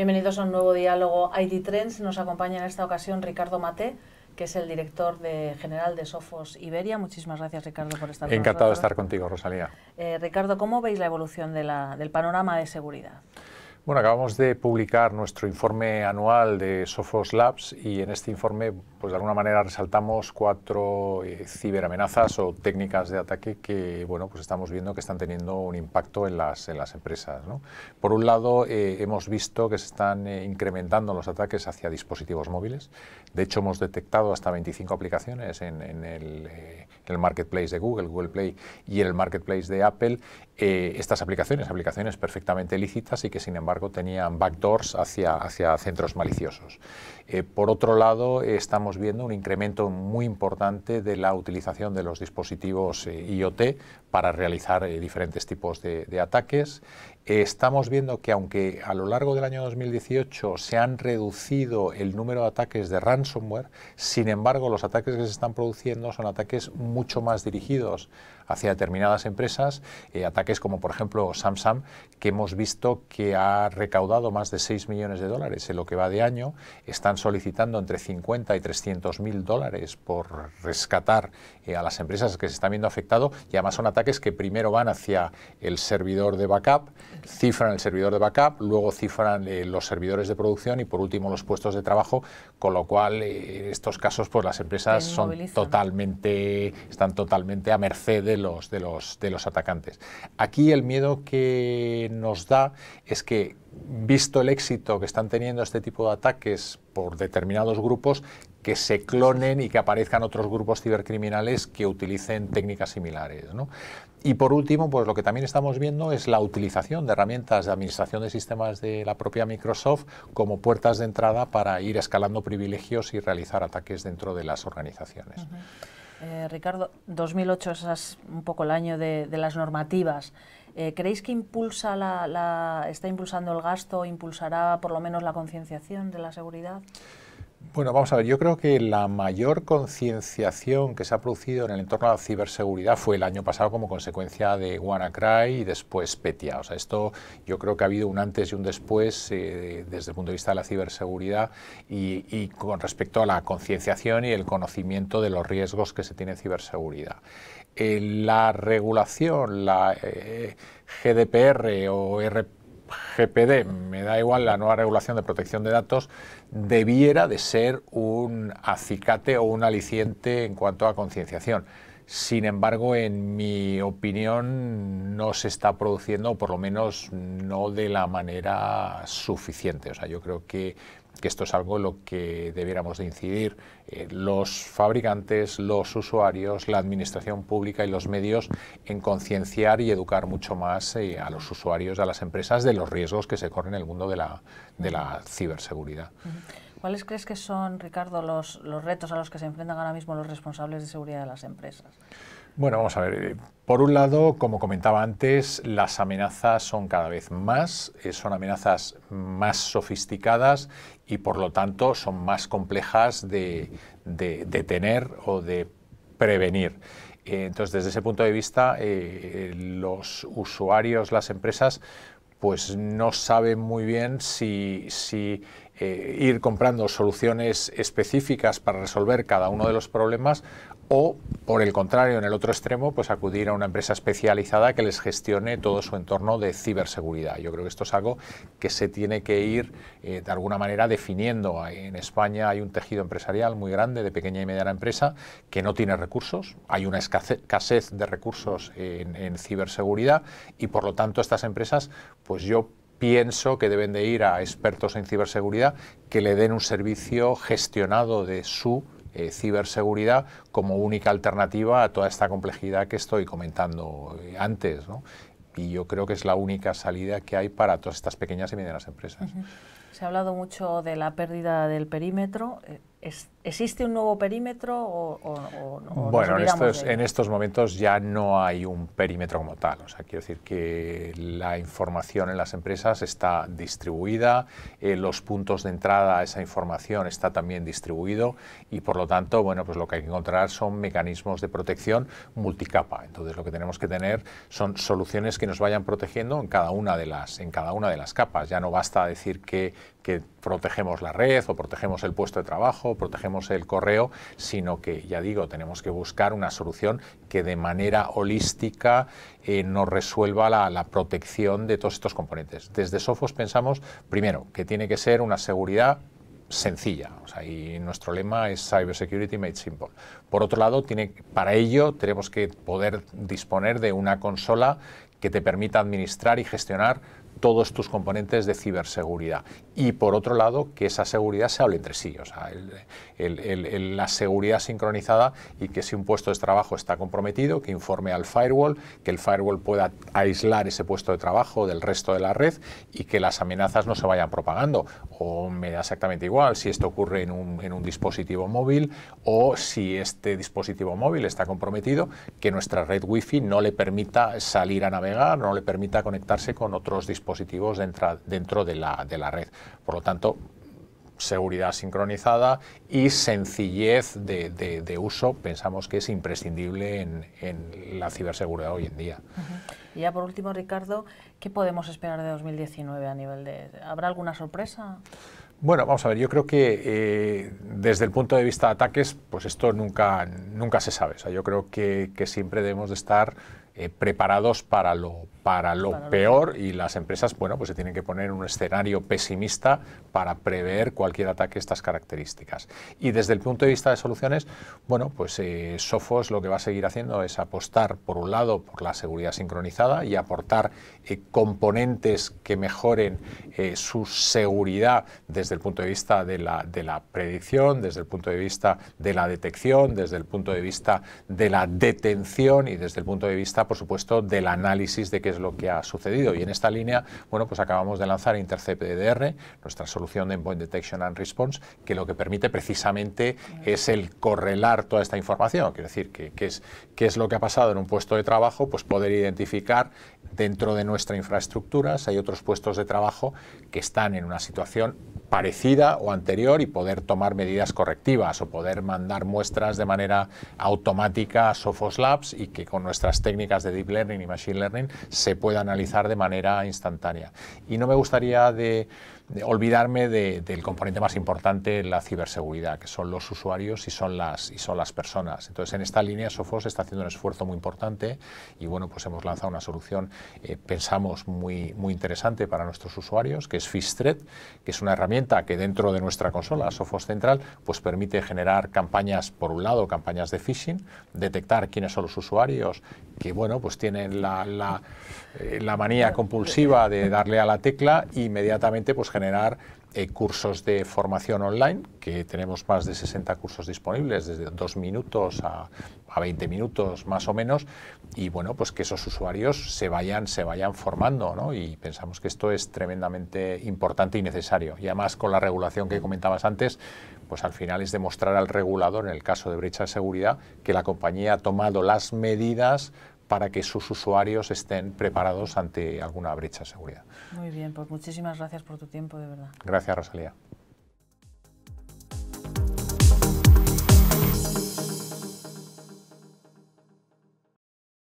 Bienvenidos a un nuevo diálogo IT Trends. Nos acompaña en esta ocasión Ricardo Maté, que es el director general de Sophos Iberia. Muchísimas gracias, Ricardo, por estar con nosotros. Encantado de estar contigo, Rosalía. Ricardo, ¿cómo veis la evolución del panorama de seguridad? Bueno, acabamos de publicar nuestro informe anual de Sophos Labs y en este informe, pues de alguna manera resaltamos 4 ciberamenazas o técnicas de ataque que, bueno, pues estamos viendo que están teniendo un impacto en las empresas, ¿no? Por un lado, hemos visto que se están incrementando los ataques hacia dispositivos móviles. De hecho, hemos detectado hasta 25 aplicaciones en el marketplace de Google Play y en el marketplace de Apple. Estas aplicaciones perfectamente lícitas y que sin embargo tenían backdoors hacia centros maliciosos. Por otro lado, estamos viendo un incremento muy importante de la utilización de los dispositivos IoT para realizar diferentes tipos de ataques. Estamos viendo que aunque a lo largo del año 2018 se han reducido el número de ataques de ransomware, sin embargo los ataques que se están produciendo son ataques mucho más dirigidos hacia determinadas empresas, ataques como por ejemplo Samsung, que hemos visto que ha recaudado más de 6 millones de dólares en lo que va de año. Están solicitando entre 50 y 300.000 dólares por rescatar a las empresas que se están viendo afectadas, y además son ataques que primero van hacia el servidor de backup, cifran el servidor de backup, luego cifran los servidores de producción y por último los puestos de trabajo, con lo cual en estos casos pues las empresas están totalmente a merced de los atacantes. Aquí el miedo que nos da es que, visto el éxito que están teniendo este tipo de ataques por determinados grupos, que se clonen y que aparezcan otros grupos cibercriminales que utilicen técnicas similares, ¿no? Y por último, pues lo que también estamos viendo es la utilización de herramientas de administración de sistemas de la propia Microsoft como puertas de entrada para ir escalando privilegios y realizar ataques dentro de las organizaciones. Ricardo, 2008 es un poco el año de las normativas. ¿Creéis que está impulsando el gasto, impulsará por lo menos la concienciación de la seguridad? Bueno, vamos a ver, yo creo que la mayor concienciación que se ha producido en el entorno de la ciberseguridad fue el año pasado como consecuencia de WannaCry y después Petya. O sea, esto yo creo que ha habido un antes y un después desde el punto de vista de la ciberseguridad y con respecto a la concienciación y el conocimiento de los riesgos que se tiene en ciberseguridad. La regulación, la GDPR o RGPD, me da igual, la nueva regulación de protección de datos, debiera de ser un acicate o un aliciente en cuanto a concienciación. Sin embargo, en mi opinión, no se está produciendo, o por lo menos no de la manera suficiente. O sea, yo creo que esto es algo en lo que debiéramos de incidir los fabricantes, los usuarios, la administración pública y los medios en concienciar y educar mucho más a los usuarios, a las empresas, de los riesgos que se corren en el mundo de la ciberseguridad. ¿Cuáles crees que son, Ricardo, los retos a los que se enfrentan ahora mismo los responsables de seguridad de las empresas? Bueno, vamos a ver. Por un lado, como comentaba antes, las amenazas son cada vez más, son amenazas más sofisticadas y por lo tanto son más complejas de detener o de prevenir. Entonces, desde ese punto de vista, los usuarios, las empresas, pues no saben muy bien si ir comprando soluciones específicas para resolver cada uno de los problemas o, por el contrario, en el otro extremo, pues acudir a una empresa especializada que les gestione todo su entorno de ciberseguridad. Yo creo que esto es algo que se tiene que ir de alguna manera definiendo. En España hay un tejido empresarial muy grande de pequeña y mediana empresa que no tiene recursos, hay una escasez de recursos en ciberseguridad y por lo tanto estas empresas, pues yo pienso que deben de ir a expertos en ciberseguridad que le den un servicio gestionado de su ciberseguridad como única alternativa a toda esta complejidad que estoy comentando antes, ¿no? Y yo creo que es la única salida que hay para todas estas pequeñas y medianas empresas. Se ha hablado mucho de la pérdida del perímetro. ¿Existe un nuevo perímetro o bueno, nos en estos momentos ya no hay un perímetro como tal. O sea, quiero decir que la información en las empresas está distribuida, los puntos de entrada a esa información está también distribuido y por lo tanto, bueno, pues lo que hay que encontrar son mecanismos de protección multicapa. Entonces lo que tenemos que tener son soluciones que nos vayan protegiendo en cada una de las capas. Ya no basta decir que protegemos la red o protegemos el puesto de trabajo, o protegemos el correo, sino que, ya digo, tenemos que buscar una solución que de manera holística nos resuelva la protección de todos estos componentes. Desde Sophos pensamos, primero, que tiene que ser una seguridad sencilla, o sea, y nuestro lema es Cybersecurity Made Simple. Por otro lado, para ello tenemos que poder disponer de una consola que te permita administrar y gestionar todos tus componentes de ciberseguridad y por otro lado que esa seguridad se hable entre sí, o sea, la seguridad sincronizada y que si un puesto de trabajo está comprometido, que informe al firewall, que el firewall pueda aislar ese puesto de trabajo del resto de la red y que las amenazas no se vayan propagando. O me da exactamente igual si esto ocurre en un dispositivo móvil o si este dispositivo móvil está comprometido, que nuestra red wifi no le permita salir a navegar, no le permita conectarse con otros dispositivos dentro de la red. Por lo tanto, seguridad sincronizada y sencillez de uso pensamos que es imprescindible en la ciberseguridad hoy en día. Y ya por último, Ricardo, ¿qué podemos esperar de 2019 a nivel ¿habrá alguna sorpresa? Bueno, vamos a ver, yo creo que desde el punto de vista de ataques, pues esto nunca se sabe. O sea, yo creo que siempre debemos de estar preparados para lo peor y las empresas, bueno, pues se tienen que poner en un escenario pesimista para prever cualquier ataque de estas características. Y desde el punto de vista de soluciones, bueno, pues Sophos lo que va a seguir haciendo es apostar, por un lado, por la seguridad sincronizada y aportar componentes que mejoren su seguridad desde el punto de vista de la predicción, desde el punto de vista de la detección, desde el punto de vista de la detención y desde el punto de vista, por supuesto, del análisis de qué es lo que ha sucedido. Y en esta línea, bueno, pues acabamos de lanzar Intercept EDR, nuestra solución de Endpoint Detection and Response, que lo que permite precisamente es el correlar toda esta información. Quiero decir, qué es lo que ha pasado en un puesto de trabajo, pues poder identificar dentro de nuestra infraestructura si hay otros puestos de trabajo que están en una situación parecida o anterior y poder tomar medidas correctivas o poder mandar muestras de manera automática a Sophos Labs y que con nuestras técnicas de Deep Learning y Machine Learning se pueda analizar de manera instantánea. Y no me gustaría de olvidarme del componente más importante en la ciberseguridad, que son los usuarios y son las personas. Entonces, en esta línea Sophos está haciendo un esfuerzo muy importante y bueno, pues hemos lanzado una solución, pensamos, muy interesante para nuestros usuarios, que es PhishThreat, que es una herramienta que dentro de nuestra consola, Sophos Central, pues permite generar campañas, por un lado, campañas de phishing, detectar quiénes son los usuarios que, bueno, pues tienen la manía compulsiva de darle a la tecla e inmediatamente pues generar cursos de formación online, que tenemos más de 60 cursos disponibles, desde 2 minutos a 20 minutos más o menos, y bueno, pues que esos usuarios se vayan formando, ¿no? Y pensamos que esto es tremendamente importante y necesario. Y además, con la regulación que comentabas antes, pues al final es demostrar al regulador, en el caso de brecha de seguridad, que la compañía ha tomado las medidas para que sus usuarios estén preparados ante alguna brecha de seguridad. Muy bien, pues muchísimas gracias por tu tiempo, de verdad. Gracias, Rosalía.